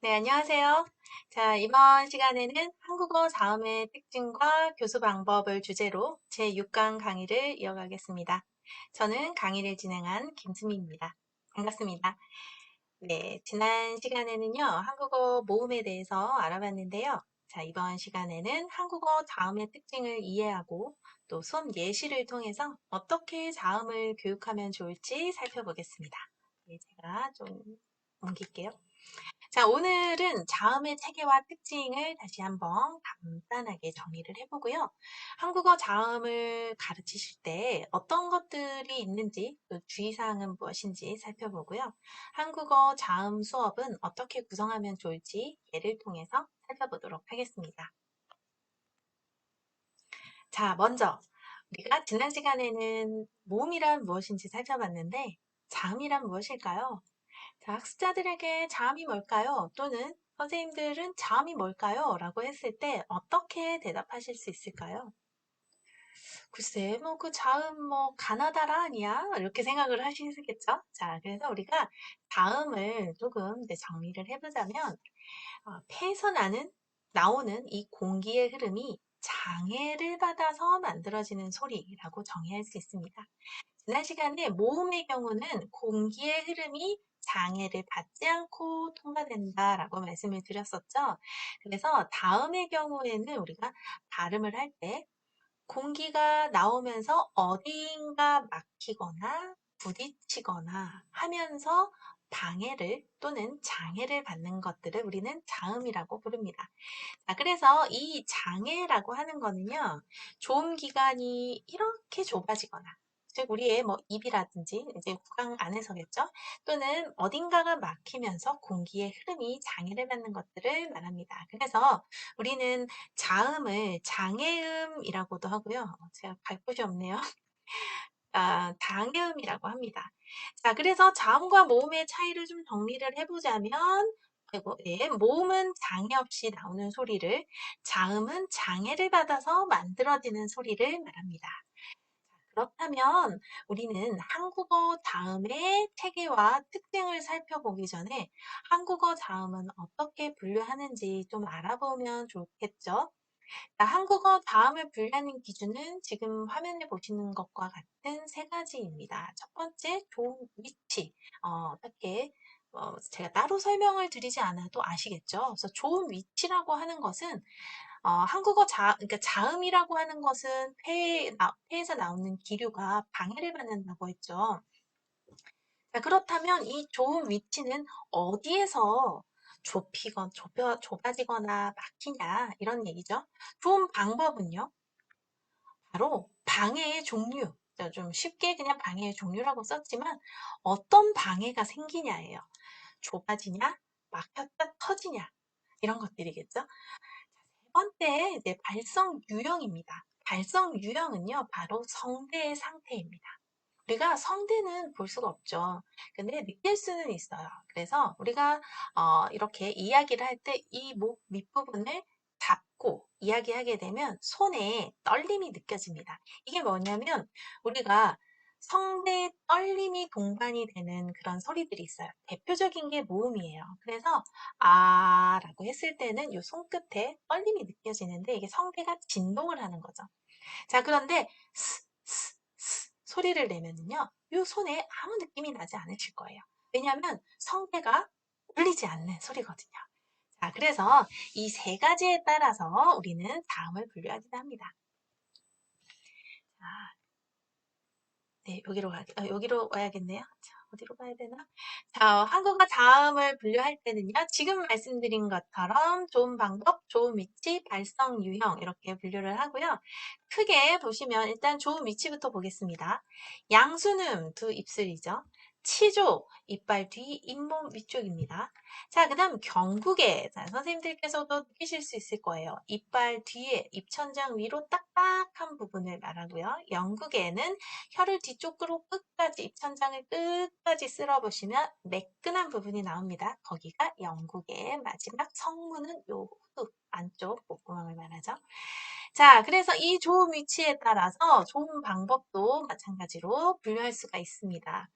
네, 안녕하세요. 자, 이번 시간에는 한국어 자음의 특징과 교수 방법을 주제로 제6강 강의를 이어가겠습니다. 저는 강의를 진행한 김수미입니다. 반갑습니다. 네, 지난 시간에는요, 한국어 모음에 대해서 알아봤는데요. 자, 이번 시간에는 한국어 자음의 특징을 이해하고 또 수업 예시를 통해서 어떻게 자음을 교육하면 좋을지 살펴보겠습니다. 네, 제가 좀 옮길게요. 자, 오늘은 자음의 체계와 특징을 다시 한번 간단하게 정리를 해보고요. 한국어 자음을 가르치실 때 어떤 것들이 있는지, 또 주의사항은 무엇인지 살펴보고요. 한국어 자음 수업은 어떻게 구성하면 좋을지 예를 통해서 살펴보도록 하겠습니다. 자, 먼저 우리가 지난 시간에는 모음이란 무엇인지 살펴봤는데 자음이란 무엇일까요? 자, 학습자들에게 자음이 뭘까요? 또는 선생님들은 자음이 뭘까요? 라고 했을 때 어떻게 대답하실 수 있을까요? 글쎄, 뭐 그 자음 뭐 가나다라 아니야? 이렇게 생각을 하시겠죠? 자, 그래서 우리가 자음을 조금 이제 정리를 해보자면 폐에서 나오는 이 공기의 흐름이 장애를 받아서 만들어지는 소리라고 정의할 수 있습니다. 지난 시간에 모음의 경우는 공기의 흐름이 장애를 받지 않고 통과된다라고 말씀을 드렸었죠. 그래서 다음의 경우에는 우리가 발음을 할 때 공기가 나오면서 어딘가 막히거나 부딪히거나 하면서 방해를 또는 장애를 받는 것들을 우리는 자음이라고 부릅니다. 자, 그래서 이 장애라고 하는 거는요, 조음 기관이 이렇게 좁아지거나, 즉 우리의 뭐 입이라든지 이제 구강 안에서겠죠, 또는 어딘가가 막히면서 공기의 흐름이 장애를 받는 것들을 말합니다. 그래서 우리는 자음을 장애음이라고도 하고요. 제가 갈 곳이 없네요. 장애음이라고 합니다. 자, 그래서 자음과 모음의 차이를 좀 정리를 해보자면, 아이고, 예, 모음은 장애 없이 나오는 소리를, 자음은 장애를 받아서 만들어지는 소리를 말합니다. 그렇다면 우리는 한국어 자음의 체계와 특징을 살펴보기 전에 한국어 자음은 어떻게 분류하는지 좀 알아보면 좋겠죠? 자, 한국어 다음을 분류하는 기준은 지금 화면에 보시는 것과 같은 세 가지입니다. 첫 번째, 좋은 위치. 어떻게 제가 따로 설명을 드리지 않아도 아시겠죠? 그래서 좋은 위치라고 하는 것은 그러니까 자음이라고 하는 것은 폐에서 나오는 기류가 방해를 받는다고 했죠. 자, 그렇다면 이 좋은 위치는 어디에서 좁아지거나 막히냐 이런 얘기죠. 좋은 방법은요. 바로 방해의 종류. 좀 쉽게 그냥 방해의 종류라고 썼지만 어떤 방해가 생기냐예요. 좁아지냐, 막혔다 터지냐 이런 것들이겠죠. 세 번째 이제 발성 유형입니다. 발성 유형은요, 바로 성대의 상태입니다. 우리가 성대는 볼 수가 없죠. 근데 느낄 수는 있어요. 그래서 우리가 이렇게 이야기를 할 때 이 목 밑부분을 잡고 이야기하게 되면 손에 떨림이 느껴집니다. 이게 뭐냐면 우리가 성대에 떨림이 동반이 되는 그런 소리들이 있어요. 대표적인 게 모음이에요. 그래서 아라고 했을 때는 이 손끝에 떨림이 느껴지는데 이게 성대가 진동을 하는 거죠. 자, 그런데 소리를 내면은요, 이 손에 아무 느낌이 나지 않으실 거예요. 왜냐하면 성대가 울리지 않는 소리거든요. 자, 그래서 이 세 가지에 따라서 우리는 자음을 분류하기도 합니다. 자, 네, 여기로 와야겠네요. 자, 어디로 가야 되나? 자, 한국어 자음을 분류할 때는요, 지금 말씀드린 것처럼 좋은 방법, 좋은 위치, 발성 유형 이렇게 분류를 하고요. 크게 보시면 일단 좋은 위치부터 보겠습니다. 양수는 두 입술이죠. 치조, 이빨 뒤, 잇몸 위쪽입니다. 자, 그 다음 경국에, 자, 선생님들께서도 느끼실 수 있을 거예요. 이빨 뒤에 입천장 위로 딱딱한 부분을 말하고요. 영국에는 혀를 뒤쪽으로 끝까지, 입천장을 끝까지 쓸어보시면 매끈한 부분이 나옵니다. 거기가 영국의 마지막 성문은 요 후, 안쪽 목구멍을 말하죠. 자, 그래서 이 좋은 위치에 따라서 좋은 방법도 마찬가지로 분류할 수가 있습니다.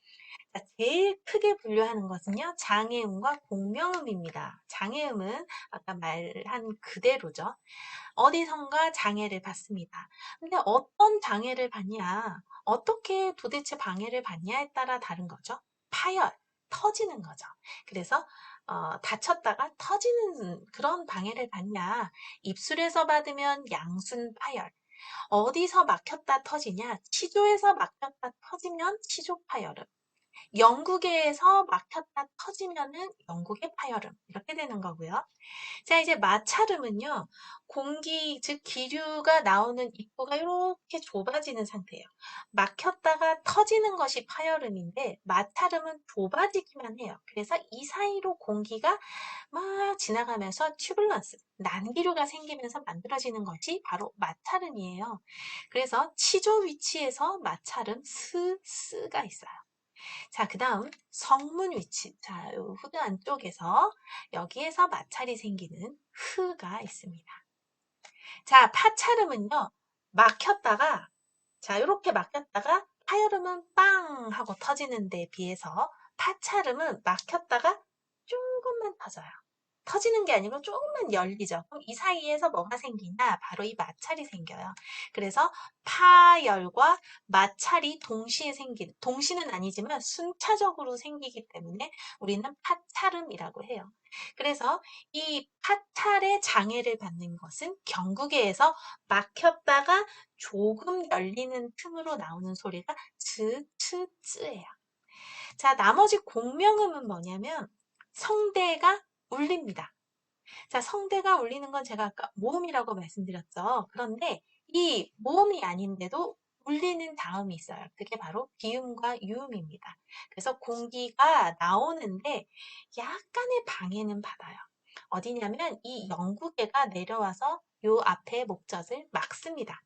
자, 제일 크게 분류하는 것은요, 장애음과 공명음입니다. 장애음은 아까 말한 그대로죠. 어디선가 장애를 받습니다. 근데 어떤 장애를 받냐, 어떻게 도대체 방해를 받냐에 따라 다른 거죠. 파열, 터지는 거죠. 그래서 다쳤다가 터지는 그런 방해를 받냐, 입술에서 받으면 양순 파열, 어디서 막혔다 터지냐, 치조에서 막혔다 터지면 치조 파열음, 영국에서 막혔다 터지면은 영국의 파열음, 이렇게 되는 거고요. 자, 이제 마찰음은요, 공기, 즉 기류가 나오는 입구가 이렇게 좁아지는 상태예요. 막혔다가 터지는 것이 파열음인데, 마찰음은 좁아지기만 해요. 그래서 이 사이로 공기가 막 지나가면서 튜블런스, 난기류가 생기면서 만들어지는 것이 바로 마찰음이에요. 그래서 치조 위치에서 마찰음 스가 있어요. 자, 그 다음 성문 위치. 자, 요 후드 안쪽에서 여기에서 마찰이 생기는 흐가 있습니다. 자, 파찰음은요. 막혔다가 자, 이렇게 막혔다가 파열음은 빵 하고 터지는 데 비해서 파찰음은 막혔다가 조금만 터져요. 터지는 게 아니고 조금만 열리죠. 그럼 이 사이에서 뭐가 생기나? 바로 이 마찰이 생겨요. 그래서 파열과 마찰이 동시에 동시는 아니지만 순차적으로 생기기 때문에 우리는 파찰음이라고 해요. 그래서 이 파찰의 장애를 받는 것은 경구개에서 막혔다가 조금 열리는 틈으로 나오는 소리가 즈, 츠, 쯔예요. 자, 나머지 공명음은 뭐냐면 성대가 울립니다. 자, 성대가 울리는 건 제가 아까 모음이라고 말씀드렸죠. 그런데 이 모음이 아닌데도 울리는 다음이 있어요. 그게 바로 비음과 유음입니다. 그래서 공기가 나오는데 약간의 방해는 받아요. 어디냐면 이 영구개가 내려와서 요 앞에 목젖을 막습니다.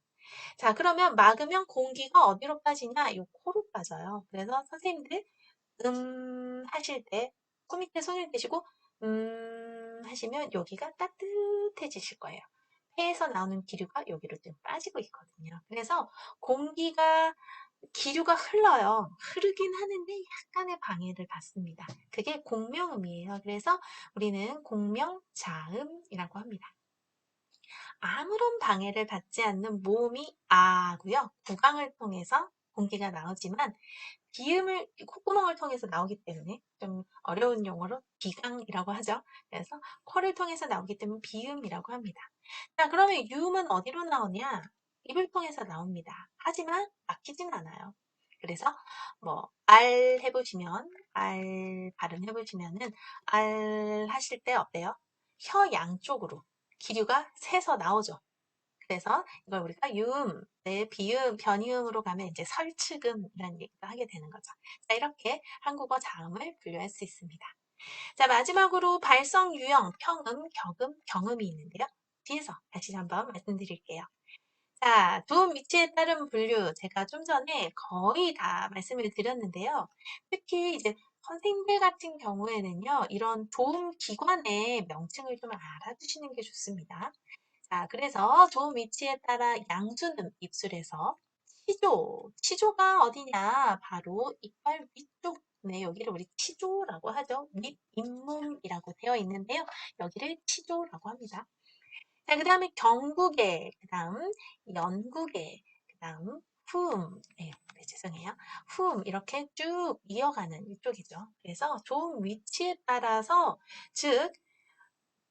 자, 그러면 막으면 공기가 어디로 빠지냐? 요 코로 빠져요. 그래서 선생님들 하실 때 코 밑에 손을 대시고 하시면 여기가 따뜻해지실 거예요. 폐에서 나오는 기류가 여기로 좀 빠지고 있거든요. 그래서 공기가 기류가 흘러요. 흐르긴 하는데 약간의 방해를 받습니다. 그게 공명음이에요. 그래서 우리는 공명자음이라고 합니다. 아무런 방해를 받지 않는 모음이 아고요. 구강을 통해서 공기가 나오지만 비음을 콧구멍을 통해서 나오기 때문에 좀 어려운 용어로 비강이라고 하죠. 그래서 코를 통해서 나오기 때문에 비음이라고 합니다. 자, 그러면 유음은 어디로 나오냐? 입을 통해서 나옵니다. 하지만 막히진 않아요. 그래서 뭐 알 해보시면 알 발음해보시면은 알 하실 때 어때요? 혀 양쪽으로 기류가 새서 나오죠. 그래서 이걸 우리가 유음, 네, 비음, 변이음으로 가면 이제 설치금이라는 얘기도 하게 되는 거죠. 자, 이렇게 한국어 자음을 분류할 수 있습니다. 자, 마지막으로 발성, 유형, 평음, 격음, 경음이 있는데요. 뒤에서 다시 한번 말씀드릴게요. 자, 도움 위치에 따른 분류 제가 좀 전에 거의 다 말씀을 드렸는데요. 특히 이제 선생님들 같은 경우에는요, 이런 도움 기관의 명칭을 좀 알아두시는 게 좋습니다. 자, 그래서 좋은 위치에 따라 양수는 입술에서 치조가 어디냐? 바로 이빨 위쪽. 네, 여기를 우리 치조라고 하죠. 밑 잇몸이라고 되어 있는데요. 여기를 치조라고 합니다. 자, 그 다음에 경국에, 그 다음 연국에, 그 다음 네, 죄송해요. 이렇게 쭉 이어가는 이쪽이죠. 그래서 좋은 위치에 따라서, 즉,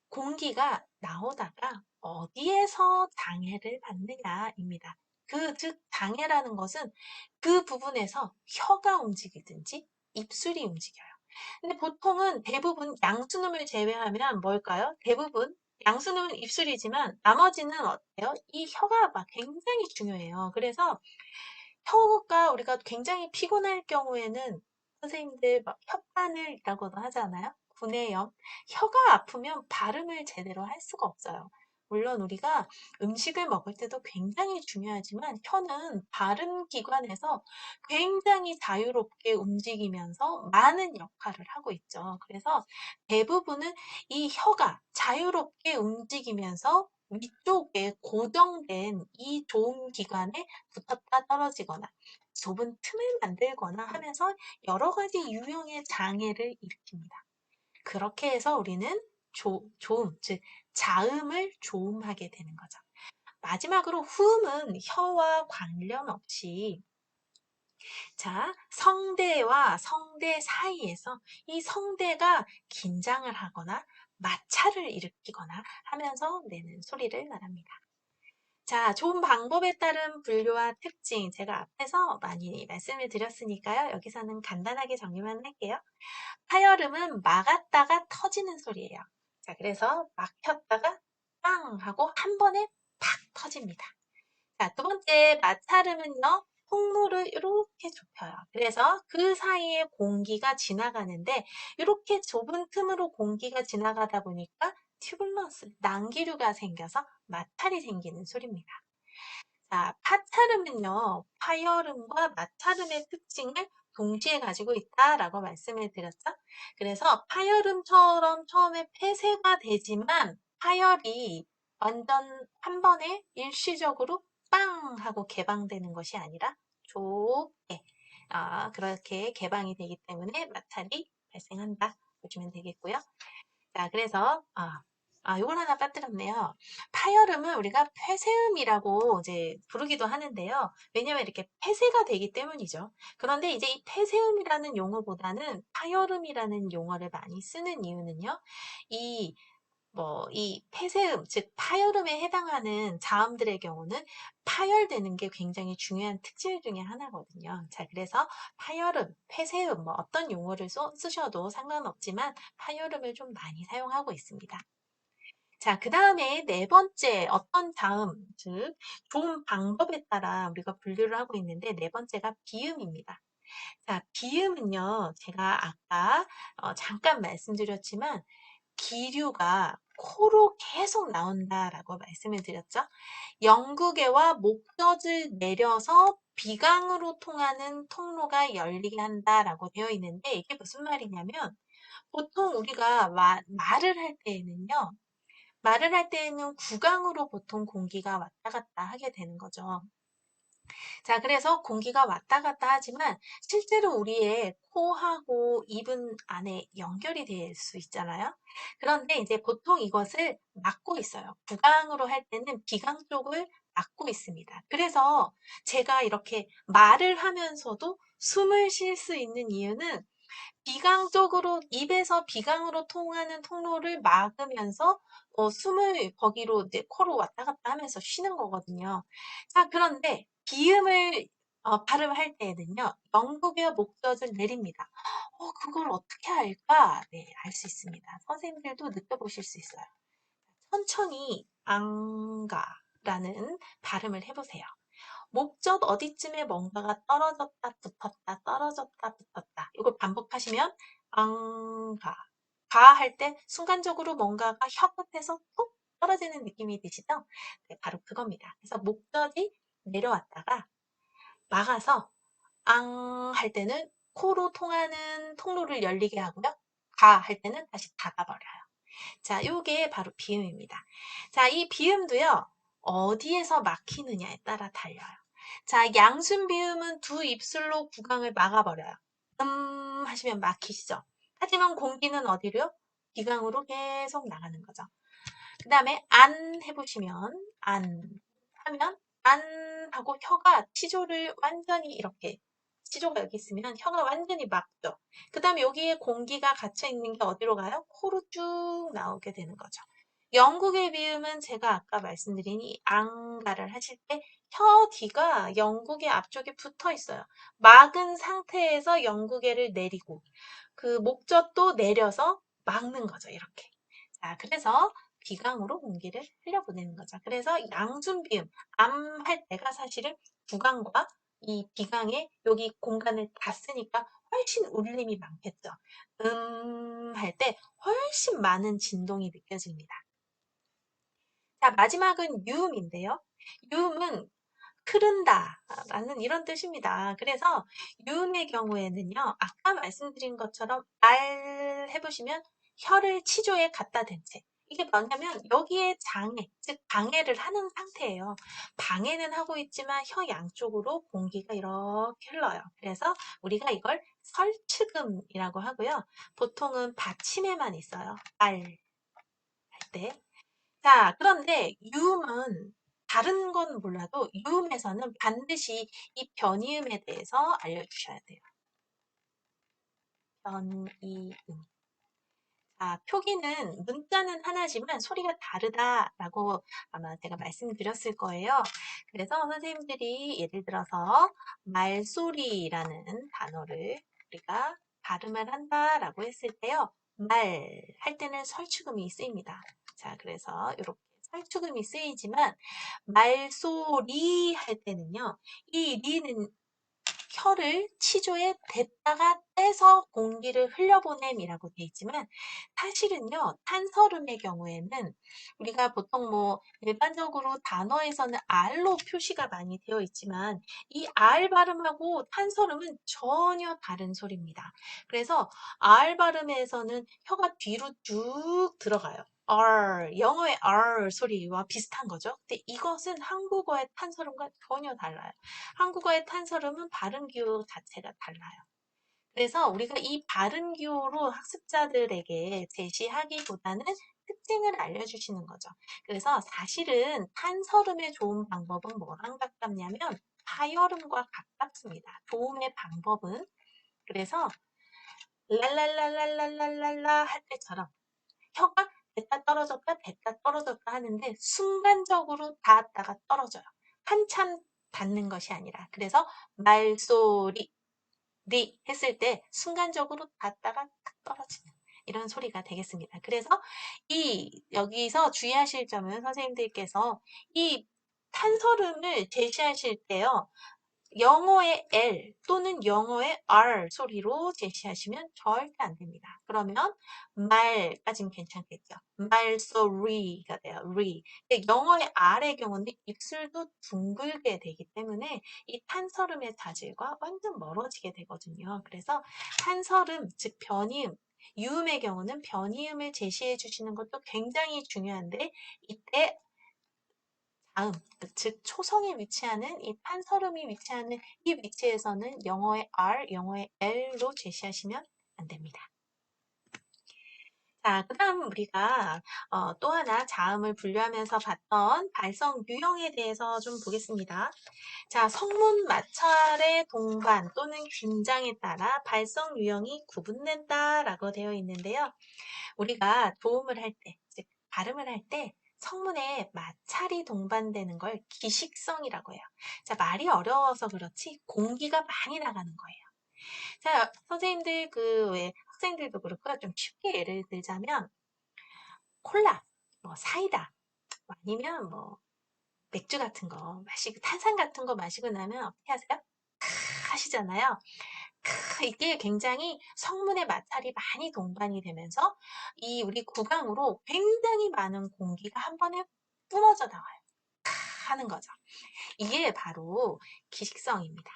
공기가 나오다가 어디에서 장애를 받느냐입니다. 즉 장애라는 것은 그 부분에서 혀가 움직이든지 입술이 움직여요. 근데 보통은 대부분 양수음을 제외하면 뭘까요? 대부분 양수음은 입술이지만 나머지는 어때요? 이 혀가 막 굉장히 중요해요. 그래서 혀가 우리가 굉장히 피곤할 경우에는 선생님들 막 혓바늘이라고도 하잖아요. 구내염. 혀가 아프면 발음을 제대로 할 수가 없어요. 물론 우리가 음식을 먹을 때도 굉장히 중요하지만 혀는 발음 기관에서 굉장히 자유롭게 움직이면서 많은 역할을 하고 있죠. 그래서 대부분은 이 혀가 자유롭게 움직이면서 위쪽에 고정된 이 좋은 기관에 붙었다 떨어지거나 좁은 틈을 만들거나 하면서 여러 가지 유형의 장애를 일으킵니다. 그렇게 해서 우리는 조음, 즉 자음을 조음하게 되는 거죠. 마지막으로 후음은 혀와 관련 없이 자, 성대와 성대 사이에서 이 성대가 긴장을 하거나 마찰을 일으키거나 하면서 내는 소리를 말합니다. 자, 좋은 방법에 따른 분류와 특징 제가 앞에서 많이 말씀을 드렸으니까요. 여기서는 간단하게 정리만 할게요. 파열음은 막았다가 터지는 소리예요. 자, 그래서 막혔다가 빵 하고 한 번에 팍 터집니다. 자, 두 번째 마찰음은요. 통로를 이렇게 좁혀요. 그래서 그 사이에 공기가 지나가는데 이렇게 좁은 틈으로 공기가 지나가다 보니까 튜블러스, 난기류가 생겨서 마찰이 생기는 소리입니다. 자, 파찰음은요. 파열음과 마찰음의 특징을 동시에 가지고 있다라고 말씀을 드렸죠. 그래서 파열음처럼 처음에 폐쇄가 되지만 파열이 완전 한 번에 일시적으로 빵 하고 개방되는 것이 아니라 좁게 그렇게 개방이 되기 때문에 마찰이 발생한다 보시면 되겠고요. 자, 그래서 요걸 하나 빠뜨렸네요. 파열음은 우리가 폐쇄음이라고 이제 부르기도 하는데요. 왜냐면 이렇게 폐쇄가 되기 때문이죠. 그런데 이제 이 폐쇄음이라는 용어보다는 파열음이라는 용어를 많이 쓰는 이유는요. 이 이 폐쇄음, 즉 파열음에 해당하는 자음들의 경우는 파열되는 게 굉장히 중요한 특질 중에 하나거든요. 자, 그래서 파열음, 폐쇄음, 어떤 용어를 쓰셔도 상관없지만 파열음을 좀 많이 사용하고 있습니다. 자, 그 다음에 네 번째 어떤 자음, 즉 좋은 방법에 따라 우리가 분류를 하고 있는데 네 번째가 비음입니다. 자, 비음은요, 제가 아까 잠깐 말씀드렸지만 기류가 코로 계속 나온다라고 말씀을 드렸죠. 영구개와 목젖을 내려서 비강으로 통하는 통로가 열리게 한다라고 되어 있는데 이게 무슨 말이냐면 보통 우리가 말을 할 때에는요. 말을 할 때에는 구강으로 보통 공기가 왔다 갔다 하게 되는 거죠. 자, 그래서 공기가 왔다 갔다 하지만 실제로 우리의 코하고 입은 안에 연결이 될 수 있잖아요. 그런데 이제 보통 이것을 막고 있어요. 구강으로 할 때는 비강 쪽을 막고 있습니다. 그래서 제가 이렇게 말을 하면서도 숨을 쉴 수 있는 이유는 비강 쪽으로, 입에서 비강으로 통하는 통로를 막으면서 숨을 거기로 이제 코로 왔다 갔다 하면서 쉬는 거거든요. 자, 그런데 비음을 발음할 때에는요, 영국의 목젖을 내립니다. 그걸 어떻게 할까? 네, 알 수 있습니다. 선생님들도 느껴보실 수 있어요. 천천히 앙가라는 발음을 해보세요. 목젖 어디쯤에 뭔가가 떨어졌다 붙었다 떨어졌다 붙었다 이걸 반복하시면 앙가 가 할 때 순간적으로 뭔가가 혀 끝에서 톡 떨어지는 느낌이 드시죠? 네, 바로 그겁니다. 그래서 목젖이 내려왔다가 막아서 앙 할 때는 코로 통하는 통로를 열리게 하고요. 가 할 때는 다시 닫아버려요. 자, 요게 바로 비음입니다. 자, 이 비음도요, 어디에서 막히느냐에 따라 달려요. 자, 양순 비음은 두 입술로 구강을 막아버려요. 하시면 막히시죠? 하지만 공기는 어디로요? 비강으로 계속 나가는 거죠. 그 다음에 안 해보시면, 안 하면, 안 하고 혀가 치조를 완전히 이렇게 시조가 여기 있으면 혀가 완전히 막죠. 그 다음에 여기에 공기가 갇혀 있는 게 어디로 가요? 코로 쭉 나오게 되는 거죠. 영국의 비음은 제가 아까 말씀드린 이 앙가를 하실 때 혀 뒤가 영국의 앞쪽에 붙어 있어요. 막은 상태에서 영국의를 내리고 그 목젖도 내려서 막는 거죠. 이렇게. 자, 그래서 비강으로 공기를 흘려보내는 거죠. 그래서 양순비음, 암 할 때가 사실은 구강과 이 비강에 여기 공간을 다 쓰니까 훨씬 울림이 많겠죠. 할 때 훨씬 많은 진동이 느껴집니다. 자, 마지막은 유음인데요. 유음은 흐른다 라는 이런 뜻입니다. 그래서 유음의 경우에는요. 아까 말씀드린 것처럼 알 해보시면 혀를 치조에 갖다 댄 채. 이게 뭐냐면 여기에 장애, 즉 방해를 하는 상태예요. 방해는 하고 있지만 혀 양쪽으로 공기가 이렇게 흘러요. 그래서 우리가 이걸 설치금이라고 하고요. 보통은 받침에만 있어요. 알 할 때. 자, 그런데 유음은 다른 건 몰라도 유음에서는 반드시 이 변이음에 대해서 알려주셔야 돼요. 변이음. 자, 표기는 문자는 하나지만 소리가 다르다라고 아마 제가 말씀드렸을 거예요. 그래서 선생님들이 예를 들어서 말소리라는 단어를 우리가 발음을 한다라고 했을 때요. 말 할 때는 설축음이 쓰입니다. 자, 그래서 이렇게 설축음이 쓰이지만 말소리 할 때는요. 이 리는 혀를 치조에 댔다가 떼서 공기를 흘려보냄이라고 되어 있지만 사실은요 탄서름의 경우에는 우리가 보통 뭐 일반적으로 단어에서는 R로 표시가 많이 되어 있지만 이 R 발음하고 탄서름은 전혀 다른 소리입니다. 그래서 R 발음에서는 혀가 뒤로 쭉 들어가요. R, 영어의 R 소리와 비슷한 거죠. 근데 이것은 한국어의 탄서름과 전혀 달라요. 한국어의 탄서름은 발음 기호 자체가 달라요. 그래서 우리가 이 발음 기호로 학습자들에게 제시하기보다는 특징을 알려주시는 거죠. 그래서 사실은 탄서름에 좋은 방법은 뭐랑 가깝냐면 파열음과 가깝습니다. 도움의 방법은 그래서 랄랄랄랄랄랄랄라 할 때처럼 혀가 됐다 떨어졌다 됐다 떨어졌다 하는데 순간적으로 닿았다가 떨어져요. 한참 닿는 것이 아니라 그래서 말소리 리 했을 때 순간적으로 닿다가 탁 떨어지는 이런 소리가 되겠습니다. 그래서 이 여기서 주의하실 점은 선생님들께서 이 탄서름을 제시하실 때요. 영어의 L 또는 영어의 R 소리로 제시하시면 절대 안 됩니다. 그러면 말까지는 괜찮겠죠. 말소리가 돼요. 리. 근데 영어의 R의 경우는 입술도 둥글게 되기 때문에 이 탄서름의 자질과 완전 멀어지게 되거든요. 그래서 탄서름, 즉 변이음, 유음의 경우는 변이음을 제시해 주시는 것도 굉장히 중요한데 이때 다음, 즉 초성이 위치하는 이 판서름이 위치하는 이 위치에서는 영어의 R, 영어의 L로 제시하시면 안 됩니다. 자, 그 다음 우리가 또 하나 자음을 분류하면서 봤던 발성 유형에 대해서 좀 보겠습니다. 자, 성문 마찰의 동반 또는 긴장에 따라 발성 유형이 구분된다라고 되어 있는데요. 우리가 도움을 할 때, 즉 발음을 할 때 성문에 마찰이 동반되는 걸 기식성이라고 해요. 자, 말이 어려워서 그렇지 공기가 많이 나가는 거예요. 자, 선생님들 그 왜 학생들도 그렇고요. 좀 쉽게 예를 들자면 콜라, 뭐 사이다, 뭐 아니면 뭐 맥주 같은 거 마시고 탄산 같은 거 마시고 나면 어떻게 하세요? 하시잖아요. 이게 굉장히 성문의 마찰이 많이 동반이 되면서 이 우리 구강으로 굉장히 많은 공기가 한 번에 뿜어져 나와요. 하는 거죠. 이게 바로 기식성입니다.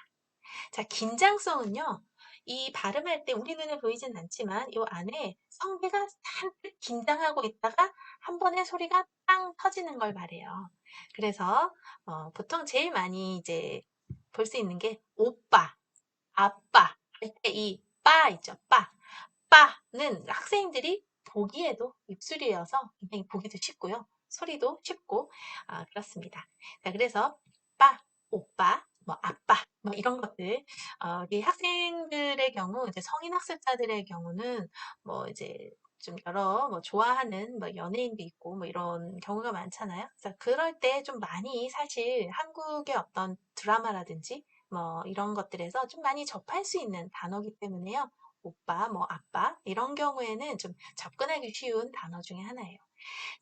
자, 긴장성은요. 이 발음할 때 우리 눈에 보이진 않지만 이 안에 성대가 잔뜩 긴장하고 있다가 한 번에 소리가 땅 터지는 걸 말해요. 그래서 보통 제일 많이 이제 볼 수 있는 게 오빠, 아빠 할 때 이 빠 있죠. 빠. 빠는 학생들이 보기에도 입술이어서 굉장히 보기도 쉽고요. 소리도 쉽고 그렇습니다. 자, 그래서 빠, 오빠, 뭐 아빠 뭐 이런 것들 우리 학생들의 경우 이제 성인 학습자들의 경우는 뭐 이제 좀 여러 뭐 좋아하는 뭐 연예인도 있고 뭐 이런 경우가 많잖아요. 그래서 그럴 때 좀 많이 사실 한국의 어떤 드라마라든지 뭐 이런 것들에서 좀 많이 접할 수 있는 단어기 때문에요. 오빠, 뭐 아빠 이런 경우에는 좀 접근하기 쉬운 단어 중에 하나예요.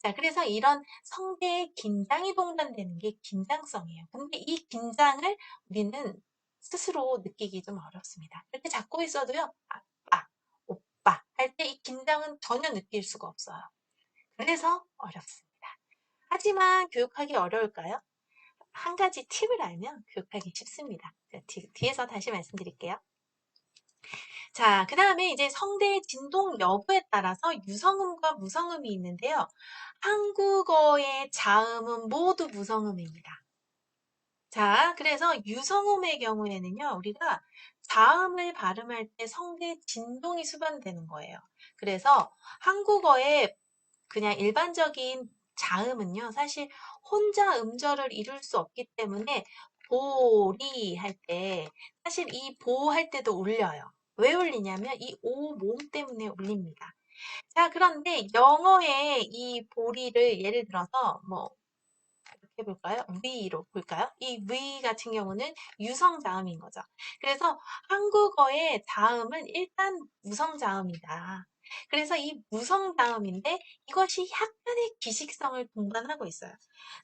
자, 그래서 이런 성대의 긴장이 동반되는 게 긴장성이에요. 근데 이 긴장을 우리는 스스로 느끼기 좀 어렵습니다. 이렇게 잡고 있어도요, 아빠, 오빠 할 때 이 긴장은 전혀 느낄 수가 없어요. 그래서 어렵습니다. 하지만 교육하기 어려울까요? 한 가지 팁을 알면 교육하기 쉽습니다. 자, 뒤에서 다시 말씀드릴게요. 자, 그 다음에 이제 성대의 진동 여부에 따라서 유성음과 무성음이 있는데요. 한국어의 자음은 모두 무성음입니다. 자, 그래서 유성음의 경우에는요, 우리가 자음을 발음할 때 성대 진동이 수반되는 거예요. 그래서 한국어의 그냥 일반적인 자음은요, 사실 혼자 음절을 이룰 수 없기 때문에 보리 할 때, 사실 이 보 할 때도 울려요. 왜 울리냐면 이 오 몸 때문에 울립니다. 자, 그런데 영어의 이 보리를 예를 들어서 뭐 해볼까요? 위로 볼까요? 이 위 같은 경우는 유성 자음인 거죠. 그래서 한국어의 자음은 일단 무성 자음이다. 그래서 이 무성 자음인데 이것이 약간의 기식성을 동반하고 있어요.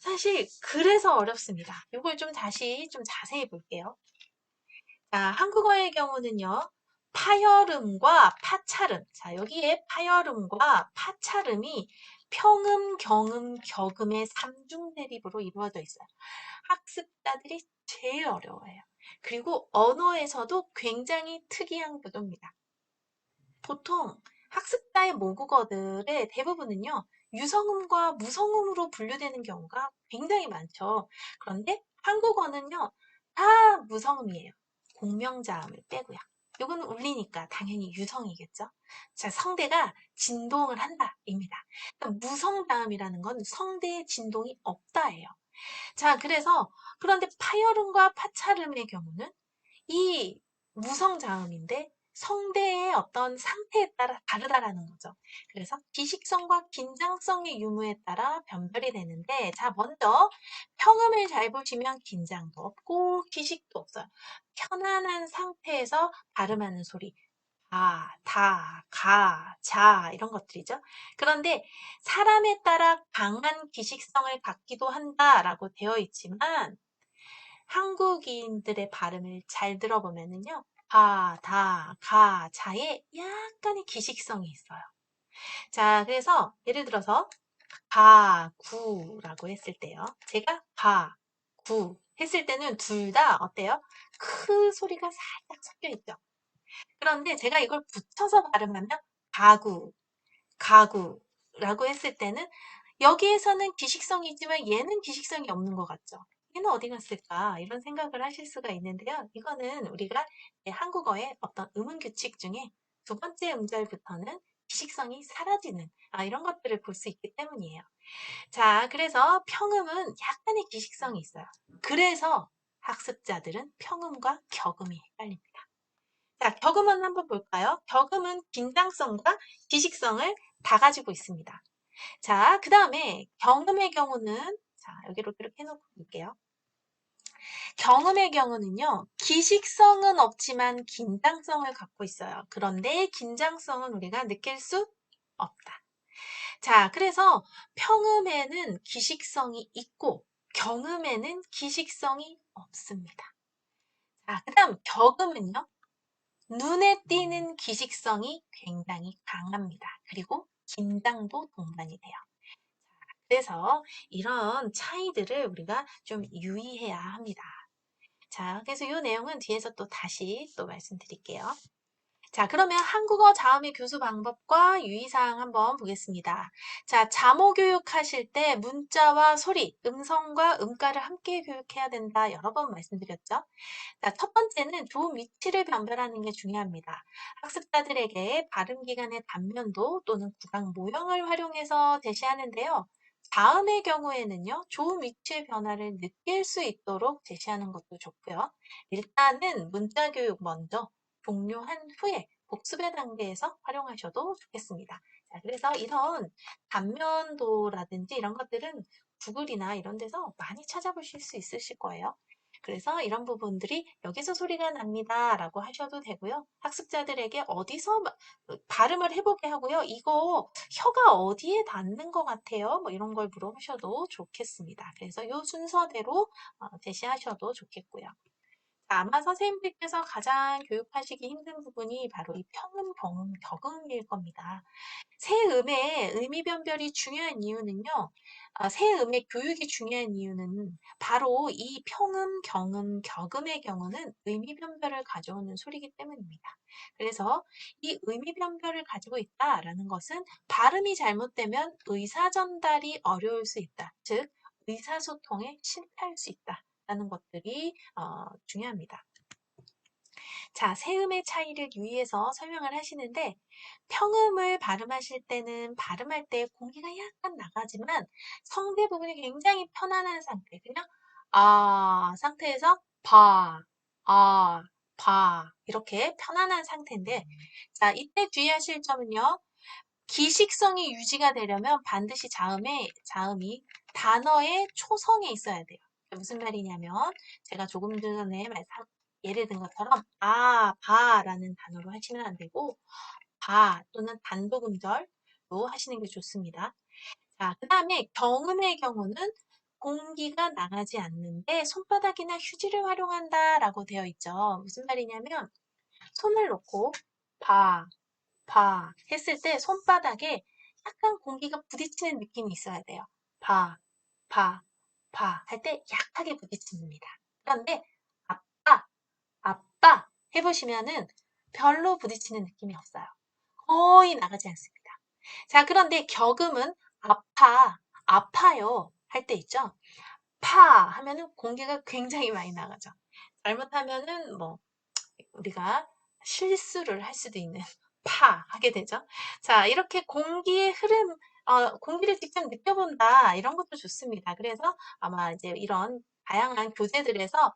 사실 그래서 어렵습니다. 이걸 좀 다시 좀 자세히 볼게요. 자, 한국어의 경우는요. 파열음과 파찰음. 자, 여기에 파열음과 파찰음이 평음, 경음, 격음의 삼중 대립으로 이루어져 있어요. 학습자들이 제일 어려워해요. 그리고 언어에서도 굉장히 특이한 구조입니다. 보통 학습자의 모국어들의 대부분은요. 유성음과 무성음으로 분류되는 경우가 굉장히 많죠. 그런데 한국어는요. 다 무성음이에요. 공명자음을 빼고요. 요거는 울리니까 당연히 유성이겠죠. 자, 성대가 진동을 한다입니다. 그러니까 무성자음이라는 건 성대에 진동이 없다예요. 자, 그런데 파열음과 파찰음의 경우는 이 무성자음인데 성대의 어떤 상태에 따라 다르다라는 거죠. 그래서 기식성과 긴장성의 유무에 따라 변별이 되는데, 자, 먼저 평음을 잘 보시면 긴장도 없고 기식도 없어요. 편안한 상태에서 발음하는 소리. 아, 다, 가, 자, 이런 것들이죠. 그런데 사람에 따라 강한 기식성을 갖기도 한다라고 되어 있지만, 한국인들의 발음을 잘 들어보면은요. 아, 다, 가, 자에 약간의 기식성이 있어요. 자, 그래서 예를 들어서 가, 구라고 했을 때요. 제가 가, 구 했을 때는 둘 다 어때요? 크 소리가 살짝 섞여 있죠. 그런데 제가 이걸 붙여서 발음하면 가구, 가구라고 했을 때는 여기에서는 기식성이 있지만 얘는 기식성이 없는 것 같죠. 얘는 어디 갔을까? 이런 생각을 하실 수가 있는데요. 이거는 우리가 한국어의 어떤 음운 규칙 중에 두 번째 음절부터는 기식성이 사라지는 이런 것들을 볼 수 있기 때문이에요. 자, 그래서 평음은 약간의 기식성이 있어요. 그래서 학습자들은 평음과 격음이 헷갈립니다. 자, 격음은 한번 볼까요? 격음은 긴장성과 기식성을 다 가지고 있습니다. 자, 그 다음에 경음의 경우는 자, 여기로 이렇게 해놓고 볼게요. 경음의 경우는요. 기식성은 없지만 긴장성을 갖고 있어요. 그런데 긴장성은 우리가 느낄 수 없다. 자, 그래서 평음에는 기식성이 있고 경음에는 기식성이 없습니다. 자, 그 다음 격음은요. 눈에 띄는 기식성이 굉장히 강합니다. 그리고 긴장도 동반이 돼요. 그래서 이런 차이들을 우리가 좀 유의해야 합니다. 자, 그래서 이 내용은 뒤에서 또 다시 또 말씀드릴게요. 자, 그러면 한국어 자음의 교수 방법과 유의사항 한번 보겠습니다. 자, 자모 교육하실 때 문자와 소리, 음성과 음가를 함께 교육해야 된다. 여러 번 말씀드렸죠. 자, 첫 번째는 좋은 위치를 변별하는 게 중요합니다. 학습자들에게 발음 기간의 단면도 또는 구강 모형을 활용해서 제시하는데요. 다음의 경우에는요, 좋은 위치의 변화를 느낄 수 있도록 제시하는 것도 좋고요. 일단은 문자 교육 먼저 종료한 후에 복습의 단계에서 활용하셔도 좋겠습니다. 자, 그래서 이런 단면도라든지 이런 것들은 구글이나 이런 데서 많이 찾아보실 수 있으실 거예요. 그래서 이런 부분들이 여기서 소리가 납니다 라고 하셔도 되고요. 학습자들에게 어디서 발음을 해보게 하고요. 이거 혀가 어디에 닿는 것 같아요? 뭐 이런 걸 물어보셔도 좋겠습니다. 그래서 이 순서대로 제시하셔도 좋겠고요. 아마 선생님들께서 가장 교육하시기 힘든 부분이 바로 이 평음, 경음, 격음일 겁니다. 새 음의 의미 변별이 중요한 이유는요. 새 음의 교육이 중요한 이유는 바로 이 평음, 경음, 격음의 경우는 의미 변별을 가져오는 소리이기 때문입니다. 그래서 이 의미 변별을 가지고 있다라는 것은 발음이 잘못되면 의사 전달이 어려울 수 있다. 즉 의사소통에 실패할 수 있다라는 것들이 중요합니다. 자, 세음의 차이를 유의해서 설명을 하시는데 평음을 발음하실 때는 발음할 때 공기가 약간 나가지만 성대 부분이 굉장히 편안한 상태. 그냥 상태에서 아, 이렇게 편안한 상태인데 자, 이때 주의하실 점은요. 기식성이 유지가 되려면 반드시 자음이 단어의 초성에 있어야 돼요. 무슨 말이냐면 제가 조금 전에 예를 든 것처럼 바라는 단어로 하시면 안 되고 바 또는 단독음절로 하시는 게 좋습니다. 자, 그 다음에 경음의 경우는 공기가 나가지 않는데 손바닥이나 휴지를 활용한다라고 되어 있죠. 무슨 말이냐면 손을 놓고 바, 했을 때 손바닥에 약간 공기가 부딪히는 느낌이 있어야 돼요. 바, 바, 할 때 약하게 부딪힙니다. 그런데 아빠, 해보시면은 별로 부딪히는 느낌이 없어요. 거의 나가지 않습니다. 자, 그런데 격음은 아파요 할 때 있죠. 하면은 공기가 굉장히 많이 나가죠. 잘못하면은 우리가 실수를 할 수도 있는 하게 되죠. 자, 이렇게 공기의 흐름, 공기를 직접 느껴본다. 이런 것도 좋습니다. 그래서 아마 이제 이런 다양한 교재들에서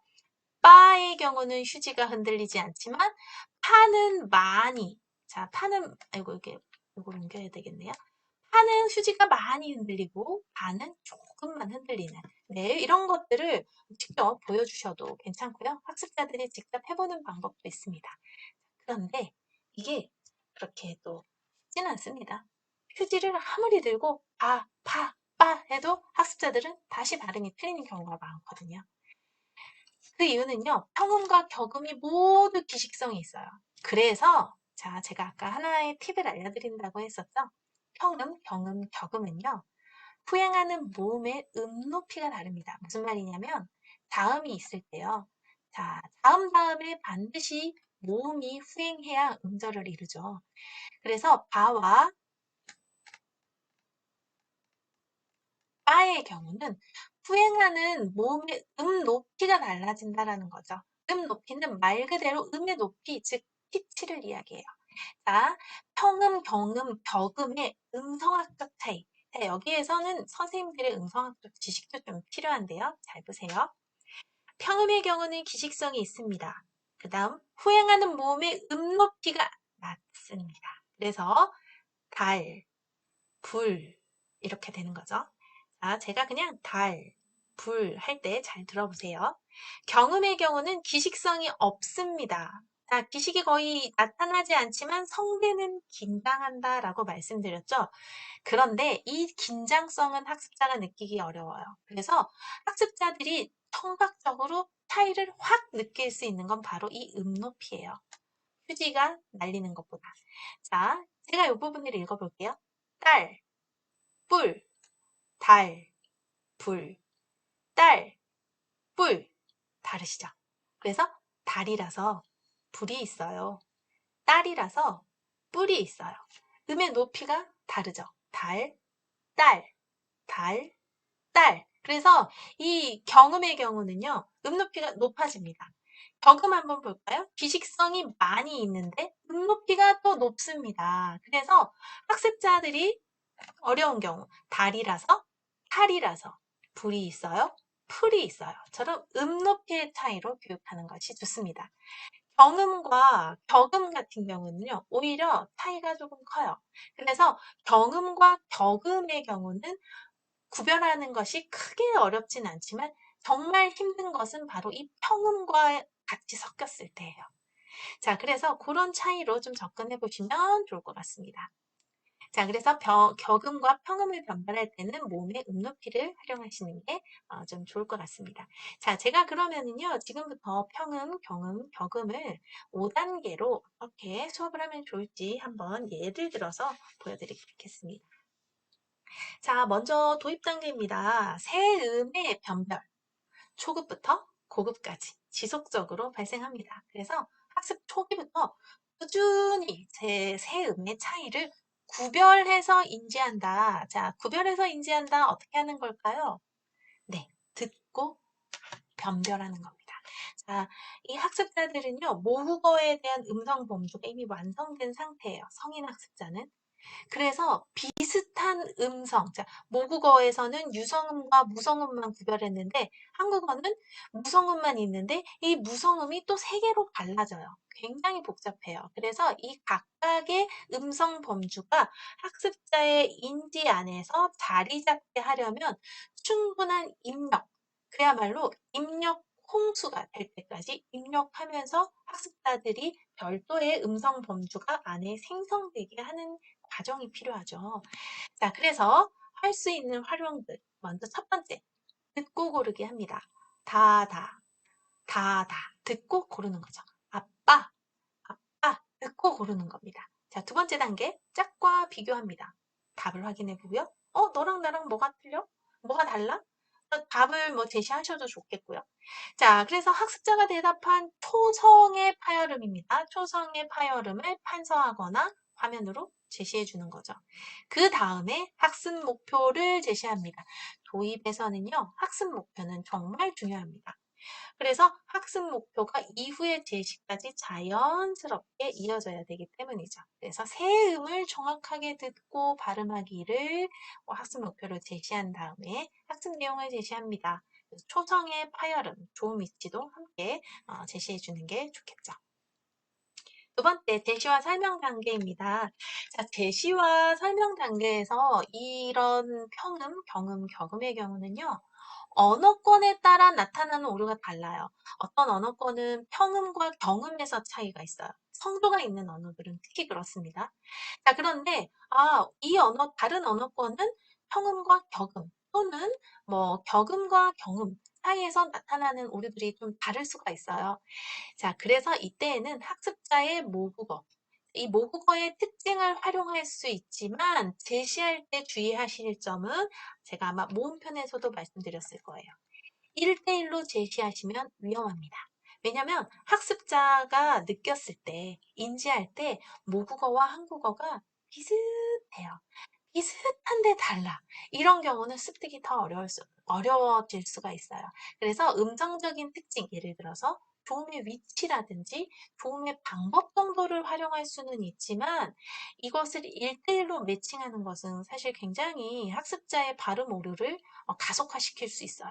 바의 경우는 휴지가 흔들리지 않지만 파는 많이, 자, 아이고, 이걸 옮겨야 되겠네요. 파는 휴지가 많이 흔들리고 바는 조금만 흔들리는 네, 이런 것들을 직접 보여주셔도 괜찮고요. 학습자들이 직접 해보는 방법도 있습니다. 그런데 이게 그렇게 또 쉽지는 않습니다. 휴지를 아무리 들고 빠 해도 학습자들은 다시 발음이 틀리는 경우가 많거든요. 그 이유는요. 평음과 격음이 모두 기식성이 있어요. 그래서 자, 제가 아까 하나의 팁을 알려드린다고 했었죠. 평음, 경음, 격음은요. 후행하는 모음의 높이가 다릅니다. 무슨 말이냐면 자음이 있을 때요. 자, 자음 다음에 반드시 모음이 후행해야 음절을 이루죠. 그래서 바와 바의 경우는 후행하는 모음의 높이가 달라진다라는 거죠. 높이는 말 그대로 음의 높이, 즉 피치를 이야기해요. 자, 평음, 경음, 격음의 음성학적 차이. 자, 여기에서는 선생님들의 음성학적 지식도 좀 필요한데요. 잘 보세요. 평음의 경우는 기식성이 있습니다. 그 다음 후행하는 모음의 높이가 낮습니다. 그래서 달, 불 이렇게 되는 거죠. 자, 제가 그냥 불 할 때 잘 들어보세요. 경음의 경우는 기식성이 없습니다. 자, 기식이 거의 나타나지 않지만 성대는 긴장한다라고 말씀드렸죠. 그런데 이 긴장성은 학습자가 느끼기 어려워요. 그래서 학습자들이 청각적으로 차이를 확 느낄 수 있는 건 바로 이 높이예요. 휴지가 날리는 것보다. 자, 제가 이 부분을 읽어볼게요. 딸, 뿔, 달, 불, 딸, 뿔. 다르시죠? 그래서 달이라서 불이 있어요. 딸이라서 뿔이 있어요. 음의 높이가 다르죠? 달, 딸, 달, 딸. 그래서 이 경음의 경우는요. 음 높이가 높아집니다. 격음 한번 볼까요? 기식성이 많이 있는데 음 높이가 또 높습니다. 그래서 학습자들이 어려운 경우 달이라서 탈이라서 불이 있어요. 풀이 있어요. 처럼 높이의 차이로 교육하는 것이 좋습니다. 경음과 격음 같은 경우는요. 오히려 차이가 조금 커요. 그래서 경음과 격음의 경우는 구별하는 것이 크게 어렵진 않지만 정말 힘든 것은 바로 이 평음과 같이 섞였을 때예요. 자, 그래서 그런 차이로 좀 접근해 보시면 좋을 것 같습니다. 자, 그래서 격음과 평음을 변별할 때는 몸의 음높이를 활용하시는 게 좀 좋을 것 같습니다. 자, 제가 그러면은요, 지금부터 평음, 경음, 격음을 5단계로 어떻게 수업을 하면 좋을지 한번 예를 들어서 보여드리겠습니다. 자, 먼저 도입 단계입니다. 새 음의 변별. 초급부터 고급까지 지속적으로 발생합니다. 그래서 학습 초기부터 꾸준히 제 새 음의 차이를 구별해서 인지한다. 자, 구별해서 인지한다. 어떻게 하는 걸까요? 네, 듣고 변별하는 겁니다. 자, 이 학습자들은요, 모국어에 대한 음성 범주가 이미 완성된 상태예요. 성인 학습자는. 그래서 비슷한 음성, 자, 모국어에서는 유성음과 무성음만 구별했는데 한국어는 무성음만 있는데 이 무성음이 또 세 개로 갈라져요. 굉장히 복잡해요. 그래서 이 각각의 음성 범주가 학습자의 인지 안에서 자리 잡게 하려면 충분한 입력, 그야말로 입력 홍수가 될 때까지 입력하면서 학습자들이 별도의 음성 범주가 안에 생성되게 하는 과정이 필요하죠. 자, 그래서 할 수 있는 활용들. 먼저 첫 번째, 듣고 고르기 합니다. 다, 다, 다, 다. 듣고 고르는 거죠. 아빠, 아빠. 듣고 고르는 겁니다. 자, 두 번째 단계, 짝과 비교합니다. 답을 확인해 보고요. 너랑 나랑 뭐가 틀려? 뭐가 달라? 답을 뭐 제시하셔도 좋겠고요. 자, 그래서 학습자가 대답한 초성의 파열음입니다. 초성의 파열음을 판서하거나 화면으로 제시해 주는 거죠. 그 다음에 학습 목표를 제시합니다. 도입에서는요, 학습 목표는 정말 중요합니다. 그래서 학습 목표가 이후의 제시까지 자연스럽게 이어져야 되기 때문이죠. 그래서 새 음을 정확하게 듣고 발음하기를 학습 목표로 제시한 다음에 학습 내용을 제시합니다. 초성의 파열음, 좋은 위치도 함께 제시해 주는 게 좋겠죠. 두 번째, 제시와 설명 단계입니다. 자, 제시와 설명 단계에서 이런 평음, 경음, 격음의 경우는요, 언어권에 따라 나타나는 오류가 달라요. 어떤 언어권은 평음과 경음에서 차이가 있어요. 성조가 있는 언어들은 특히 그렇습니다. 자, 그런데 이 다른 언어권은 평음과 격음 또는 뭐 격음과 경음 사이에서 나타나는 오류들이 좀 다를 수가 있어요. 자, 그래서 이때에는 학습자의 모국어, 이 모국어의 특징을 활용할 수 있지만 제시할 때 주의하실 점은 제가 아마 모음편에서도 말씀드렸을 거예요. 1대1로 제시하시면 위험합니다. 왜냐하면 학습자가 느꼈을 때, 인지할 때 모국어와 한국어가 비슷해요. 비슷한데 달라. 이런 경우는 습득이 더 어려워질 수가 있어요. 그래서 음성적인 특징, 예를 들어서 도움의 위치라든지 도움의 방법 정도를 활용할 수는 있지만 이것을 1대1로 매칭하는 것은 사실 굉장히 학습자의 발음 오류를 가속화시킬 수 있어요.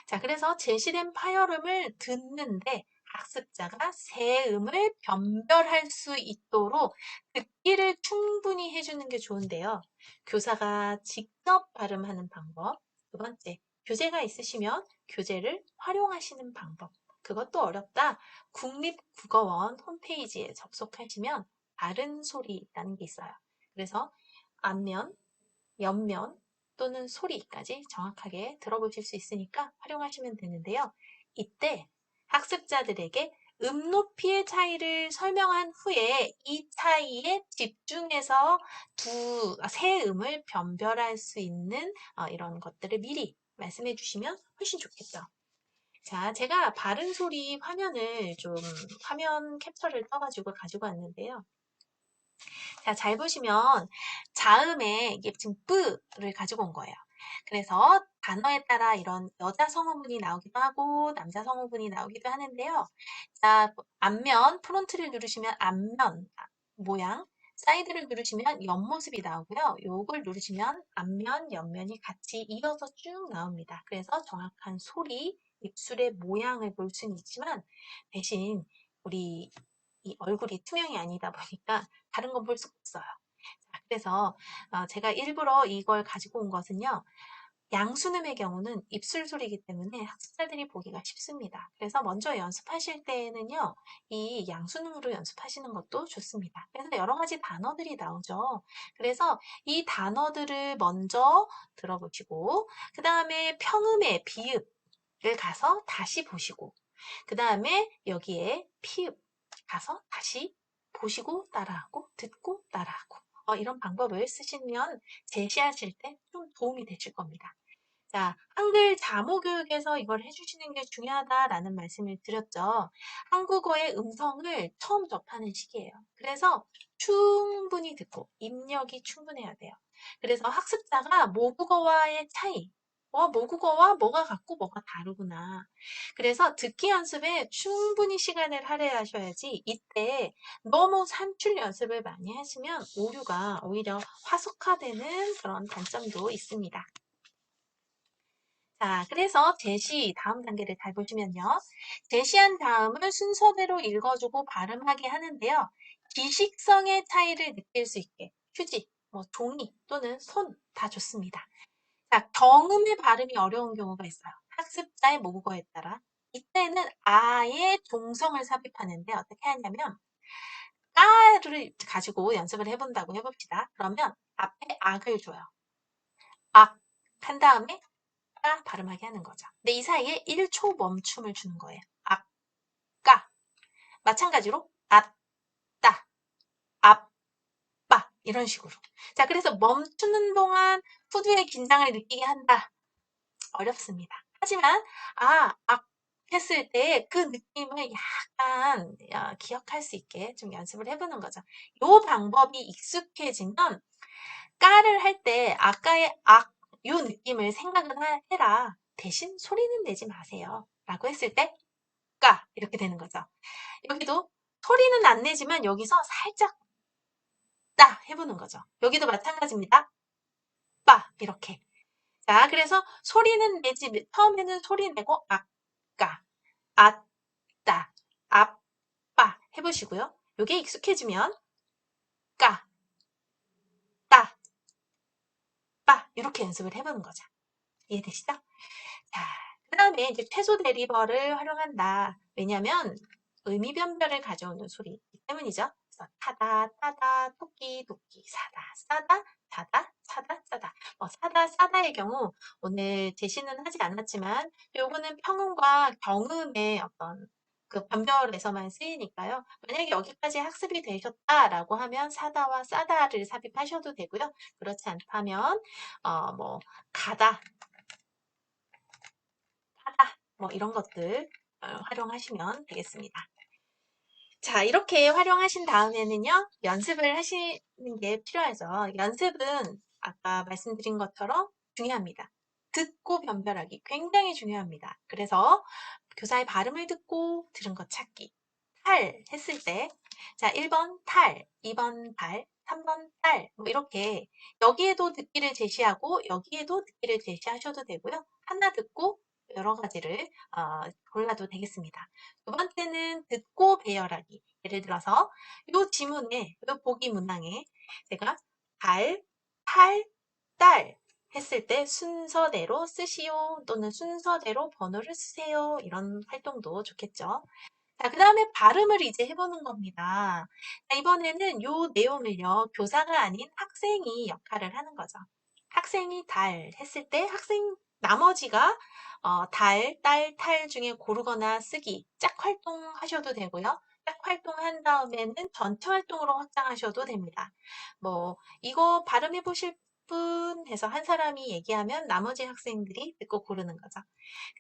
자, 그래서 제시된 파열음을 듣는데 학습자가 새 음을 변별할 수 있도록 듣기를 충분히 해주는 게 좋은데요. 교사가 직접 발음하는 방법. 두 번째, 교재가 있으시면 교재를 활용하시는 방법. 그것도 어렵다. 국립국어원 홈페이지에 접속하시면 바른 소리 있다는 게 있어요. 그래서 앞면, 옆면 또는 소리까지 정확하게 들어보실 수 있으니까 활용하시면 되는데요. 이때 학습자들에게 높이의 차이를 설명한 후에 이 차이에 집중해서 세 음을 변별할 수 있는 이런 것들을 미리 말씀해 주시면 훨씬 좋겠죠. 자, 제가 바른 소리 화면을 좀 화면 캡처를 떠가지고 가지고 왔는데요. 자, 잘 보시면 자음에 이게 지금 뿌를 가지고 온 거예요. 그래서 단어에 따라 이런 여자 성우분이 나오기도 하고 남자 성우분이 나오기도 하는데요. 자, 앞면 프론트를 누르시면 앞면 모양, 사이드를 누르시면 옆모습이 나오고요. 요걸 누르시면 앞면, 옆면이 같이 이어서 쭉 나옵니다. 그래서 정확한 소리, 입술의 모양을 볼 수는 있지만 대신 우리 이 얼굴이 투명이 아니다 보니까 다른 건 볼 수가 없어요. 자, 그래서 제가 일부러 이걸 가지고 온 것은요. 양순음의 경우는 입술 소리이기 때문에 학습자들이 보기가 쉽습니다. 그래서 먼저 연습하실 때에는요, 이 양순음으로 연습하시는 것도 좋습니다. 그래서 여러 가지 단어들이 나오죠. 그래서 이 단어들을 먼저 들어보시고, 그 다음에 평음의 비읍을 가서 다시 보시고, 그 다음에 여기에 피읍 가서 다시 보시고 따라하고, 듣고 따라하고, 이런 방법을 쓰시면 제시하실 때 좀 도움이 되실 겁니다. 자, 한글 자모 교육에서 이걸 해주시는 게 중요하다라는 말씀을 드렸죠. 한국어의 음성을 처음 접하는 시기예요. 그래서 충분히 듣고 입력이 충분해야 돼요. 그래서 학습자가 모국어와의 차이, 모국어와 뭐가 같고 뭐가 다르구나. 그래서 듣기 연습에 충분히 시간을 할애하셔야지 이때 너무 산출 연습을 많이 하시면 오류가 오히려 화석화되는 그런 단점도 있습니다. 자, 그래서 제시 다음 단계를 잘 보시면요. 제시한 다음을 순서대로 읽어주고 발음하게 하는데요. 기식성의 차이를 느낄 수 있게 휴지, 종이 또는 손 다 좋습니다. 자, 경음의 발음이 어려운 경우가 있어요. 학습자의 모국어에 따라. 이때는 아의 종성을 삽입하는데 어떻게 하냐면 까를 가지고 연습을 해본다고 해봅시다. 그러면 앞에 악을 줘요. 악 한 다음에 발음하게 하는 거죠. 근데 이 사이에 1초 멈춤을 주는 거예요. 아까 마찬가지로 아따 아빠 이런 식으로. 자, 그래서 멈추는 동안 후두의 긴장을 느끼게 한다. 어렵습니다. 하지만 했을 때 그 느낌을 약간 기억할 수 있게 좀 연습을 해보는 거죠. 이 방법이 익숙해지면 까를 할 때 아까의 요 느낌을 생각은 해라. 대신 소리는 내지 마세요. 라고 했을 때 까 이렇게 되는 거죠. 여기도 소리는 안 내지만 여기서 살짝 따 해보는 거죠. 여기도 마찬가지입니다. 빠 이렇게. 자, 그래서 소리는 내지 처음에는 소리 내고 아까, 아따, 아빠 해보시고요. 요게 익숙해지면 까, 따, 빠 이렇게 연습을 해보는 거죠. 이해되시죠? 자, 그 다음에 이제 최소 대리버를 활용한다. 왜냐면 의미 변별을 가져오는 소리이기 때문이죠. 그래서 타다, 따다, 토끼, 도끼, 사다, 싸다, 타다, 사다, 싸다. 사다, 싸다의 경우 오늘 제시는 하지 않았지만 요거는 평음과 경음의 어떤 그 변별에서만 쓰이니까요. 만약에 여기까지 학습이 되셨다라고 하면 사다와 싸다를 삽입하셔도 되고요. 그렇지 않다면 가다, 하다 이런 것들 활용하시면 되겠습니다. 자, 이렇게 활용하신 다음에는요. 연습을 하시는 게 필요하죠. 연습은 아까 말씀드린 것처럼 중요합니다. 듣고 변별하기 굉장히 중요합니다. 그래서 교사의 발음을 듣고 들은 것 찾기. 탈 했을 때 자, 1번 탈, 2번 발, 3번 딸 이렇게 여기에도 듣기를 제시하고 여기에도 듣기를 제시하셔도 되고요. 하나 듣고 여러 가지를 골라도 되겠습니다. 두 번째는 듣고 배열하기. 예를 들어서 이 지문에, 이 보기 문항에 제가 발, 팔, 딸 했을 때 순서대로 쓰시오 또는 순서대로 번호를 쓰세요. 이런 활동도 좋겠죠. 자, 그 다음에 발음을 이제 해보는 겁니다. 자, 이번에는 요 내용을요, 교사가 아닌 학생이 역할을 하는 거죠. 학생이 달 했을 때 나머지가 달, 딸, 탈 중에 고르거나 쓰기, 짝 활동하셔도 되고요. 짝 활동한 다음에는 전체 활동으로 확장하셔도 됩니다. 이거 발음해 보실 분 해서 한 사람이 얘기하면 나머지 학생들이 듣고 고르는 거죠.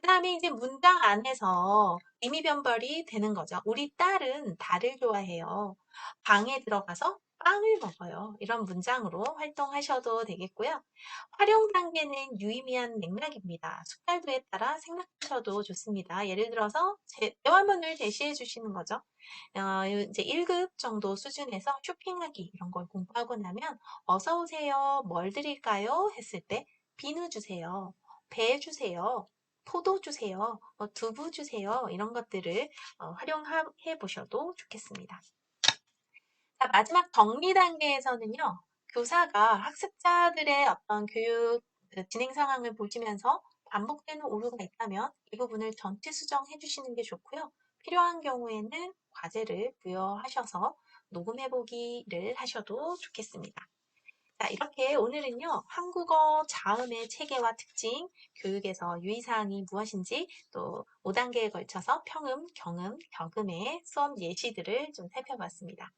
그 다음에 이제 문장 안에서 의미 변별이 되는 거죠. 우리 딸은 달을 좋아해요. 방에 들어가서 빵을 먹어요. 이런 문장으로 활동하셔도 되겠고요. 활용 단계는 유의미한 맥락입니다. 숙달도에 따라 생략하셔도 좋습니다. 예를 들어서 대화문을 제시해 주시는 거죠. 이제 1급 정도 수준에서 쇼핑하기 이런 걸 공부하고 나면 어서 오세요. 뭘 드릴까요? 했을 때 비누 주세요. 배 주세요. 포도 주세요. 두부 주세요. 이런 것들을 활용해 보셔도 좋겠습니다. 자, 마지막 정리 단계에서는요. 교사가 학습자들의 어떤 교육 그 진행 상황을 보시면서 반복되는 오류가 있다면 이 부분을 전체 수정해 주시는 게 좋고요. 필요한 경우에는 과제를 부여하셔서 녹음해보기를 하셔도 좋겠습니다. 자, 이렇게 오늘은요, 한국어 자음의 체계와 특징, 교육에서 유의사항이 무엇인지, 또 5단계에 걸쳐서 평음, 경음, 격음의 수업 예시들을 좀 살펴봤습니다.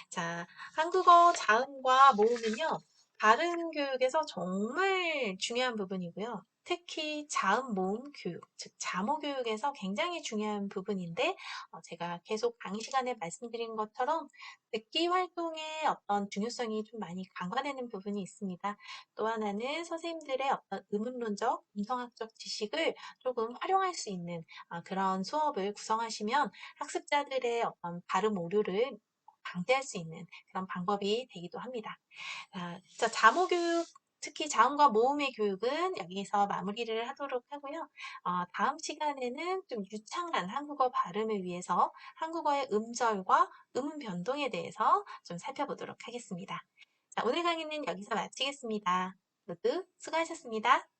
자, 한국어 자음과 모음은요, 발음 교육에서 정말 중요한 부분이고요. 특히 자음 모음 교육, 즉 자모 교육에서 굉장히 중요한 부분인데 제가 계속 강의 시간에 말씀드린 것처럼 듣기 활동의 어떤 중요성이 좀 많이 간과되는 부분이 있습니다. 또 하나는 선생님들의 어떤 의문론적, 음성학적 지식을 조금 활용할 수 있는 그런 수업을 구성하시면 학습자들의 어떤 발음 오류를 방지할 수 있는 그런 방법이 되기도 합니다. 자, 자모 교육, 특히 자음과 모음의 교육은 여기서 마무리를 하도록 하고요. 다음 시간에는 좀 유창한 한국어 발음을 위해서 한국어의 음절과 음 변동에 대해서 좀 살펴보도록 하겠습니다. 자, 오늘 강의는 여기서 마치겠습니다. 모두 수고하셨습니다.